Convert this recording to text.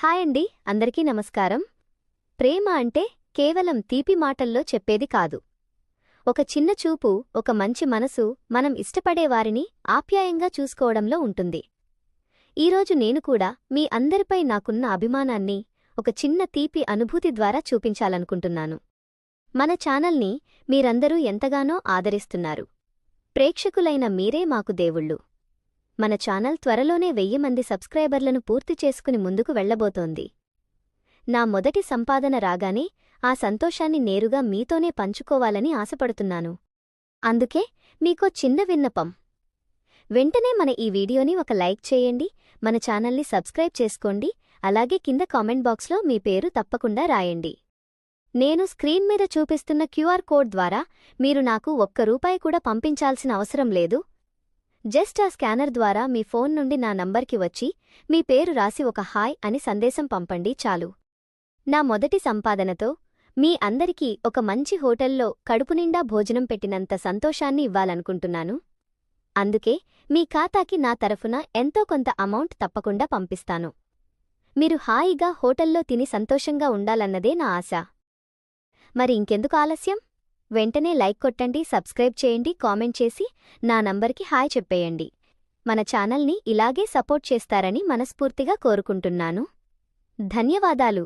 Hi అండి, అందరికీ నమస్కారం. ప్రేమ అంటే కేవలం తీపి మాటల్లో చెప్పేది కాదు. ఒక చిన్న చూపు, ఒక మంచి మనసు, మనం ఇష్టపడేవారిని ఆప్యాయంగా చూసుకోవడంలో ఉంటుంది. ఈరోజు నేను కూడా మీ అందరిపై నాకున్న అభిమానాన్ని ఒక చిన్న తీపి అనుభూతి ద్వారా చూపించాలనుకుంటున్నాను. మన ఛానల్ని మీరందరూ ఎంతగానో ఆదరిస్తున్నారు. ప్రేక్షకులైన మీరే మాకు దేవుళ్ళు. మన ఛానల్ త్వరలోనే 1000 మంది సబ్స్క్రైబర్లను పూర్తి చేసుకుని ముందుకు వెళ్లబోతోంది. నా మొదటి సంపాదన రాగానే ఆ సంతోషాన్ని నేరుగా మీతోనే పంచుకోవాలని ఆశపడుతున్నాను. అందుకే మీకో చిన్న విన్నపం. వెంటనే మన ఈ వీడియోని ఒక లైక్ చేయండి, మన ఛానల్ని సబ్స్క్రైబ్ చేసుకోండి, అలాగే కింద కామెంట్ బాక్స్లో మీ పేరు తప్పకుండా రాయండి. నేను స్క్రీన్ మీద చూపిస్తున్న క్యూఆర్ కోడ్ ద్వారా మీరు నాకు ₹1 కూడా పంపించాల్సిన అవసరం లేదు. జస్ట్ ఆ స్కానర్ ద్వారా మీ ఫోన్ నుండి నా నంబర్కి వచ్చి మీ పేరు రాసి ఒక హాయ్ అని సందేశం పంపండి చాలు. నా మొదటి సంపాదనతో మీ అందరికీ ఒక మంచి హోటల్లో కడుపునిండా భోజనం పెట్టినంత సంతోషాన్ని ఇవ్వాలనుకుంటున్నాను. అందుకే మీ ఖాతాకి నా తరఫున ఎంతో కొంత అమౌంట్ తప్పకుండా పంపిస్తాను. మీరు హాయిగా హోటల్లో తిని సంతోషంగా ఉండాలన్నదే నా ఆశ. మరి ఇంకెందుకు ఆలస్యం? వెంటనే లైక్ కొట్టండి, సబ్స్క్రైబ్ చేయండి, కామెంట్ చేసి నా నంబర్కి హాయ్ చెప్పేయండి. మన ఛానల్ని ఇలాగే సపోర్ట్ చేస్తారని మనస్ఫూర్తిగా కోరుకుంటున్నాను. ధన్యవాదాలు.